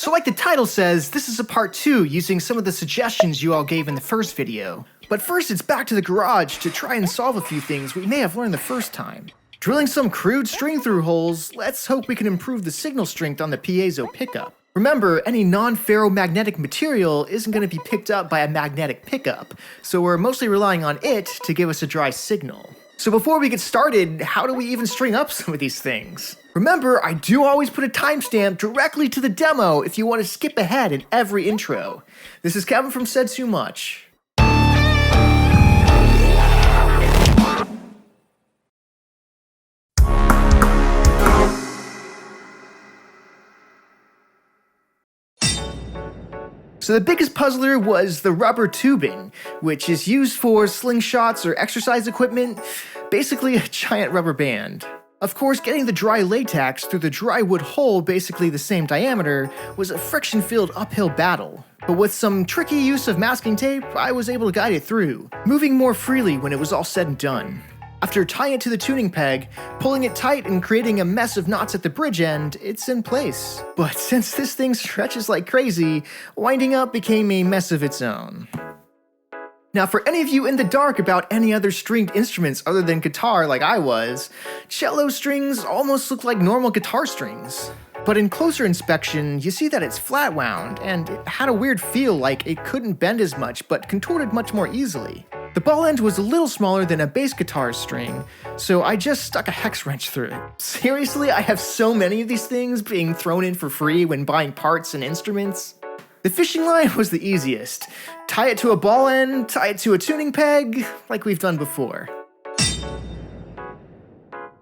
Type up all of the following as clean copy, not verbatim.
So like the title says, this is a part 2 using some of the suggestions you all gave in the first video. But first it's back to the garage to try and solve a few things we may have learned the first time. Drilling some crude string-through holes, let's hope we can improve the signal strength on the piezo pickup. Remember, any non-ferromagnetic material isn't going to be picked up by a magnetic pickup, so we're mostly relying on it to give us a dry signal. So before we get started, how do we even string up some of these things? Remember, I do always put a timestamp directly to the demo if you want to skip ahead in every intro. This is Kevin from Said Too Much. So the biggest puzzler was the rubber tubing, which is used for slingshots or exercise equipment, basically a giant rubber band. Of course, getting the dry latex through the dry wood hole basically the same diameter was a friction-filled uphill battle. But with some tricky use of masking tape, I was able to guide it through, moving more freely when it was all said and done. After tying it to the tuning peg, pulling it tight and creating a mess of knots at the bridge end, it's in place. But since this thing stretches like crazy, winding up became a mess of its own. Now for any of you in the dark about any other stringed instruments other than guitar like I was, cello strings almost look like normal guitar strings. But in closer inspection, you see that it's flat wound, and it had a weird feel like it couldn't bend as much but contorted much more easily. The ball end was a little smaller than a bass guitar string, so I just stuck a hex wrench through it. Seriously, I have so many of these things being thrown in for free when buying parts and instruments. The fishing line was the easiest. Tie it to a ball end, tie it to a tuning peg, like we've done before.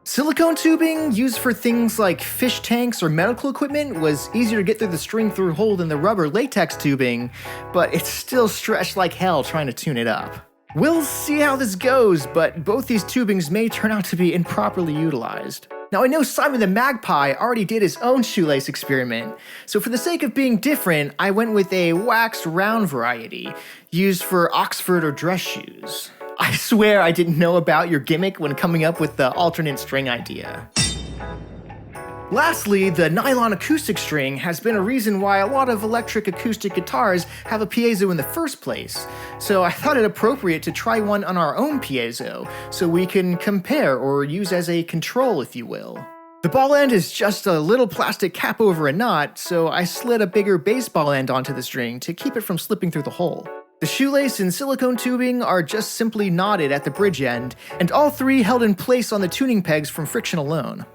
Silicone tubing, used for things like fish tanks or medical equipment, was easier to get through the string-through hole than the rubber latex tubing, but it's still stretched like hell trying to tune it up. We'll see how this goes, but both these tubings may turn out to be improperly utilized. Now I know Simon the Magpie already did his own shoelace experiment, so for the sake of being different, I went with a waxed round variety, used for Oxford or dress shoes. I swear I didn't know about your gimmick when coming up with the alternate string idea. Lastly, the nylon acoustic string has been a reason why a lot of electric acoustic guitars have a piezo in the first place, so I thought it appropriate to try one on our own piezo, so we can compare or use as a control, if you will. The ball end is just a little plastic cap over a knot, so I slid a bigger baseball end onto the string to keep it from slipping through the hole. The shoelace and silicone tubing are just simply knotted at the bridge end, and all three held in place on the tuning pegs from friction alone.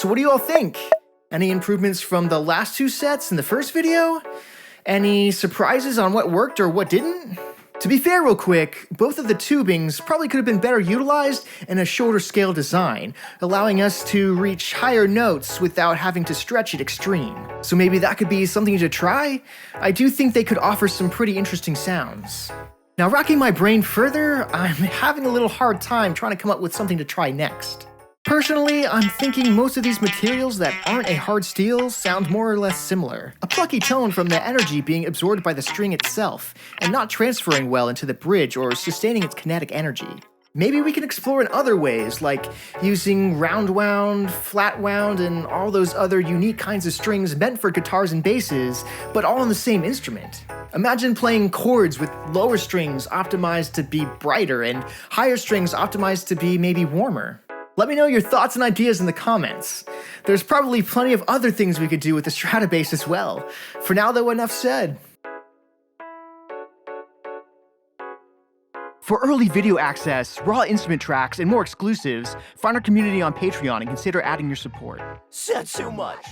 So what do you all think? Any improvements from the last two sets in the first video? Any surprises on what worked or what didn't? To be fair real quick, both of the tubings probably could have been better utilized in a shorter scale design, allowing us to reach higher notes without having to stretch it extreme. So maybe that could be something to try? I do think they could offer some pretty interesting sounds. Now, racking my brain further, I'm having a little hard time trying to come up with something to try next. Personally, I'm thinking most of these materials that aren't a hard steel sound more or less similar. A plucky tone from the energy being absorbed by the string itself, and not transferring well into the bridge or sustaining its kinetic energy. Maybe we can explore in other ways, like using round wound, flat wound, and all those other unique kinds of strings meant for guitars and basses, but all on the same instrument. Imagine playing chords with lower strings optimized to be brighter and higher strings optimized to be maybe warmer. Let me know your thoughts and ideas in the comments. There's probably plenty of other things we could do with the Stratabass as well. For now though, enough said. For early video access, raw instrument tracks, and more exclusives, find our community on Patreon and consider adding your support. Said so much.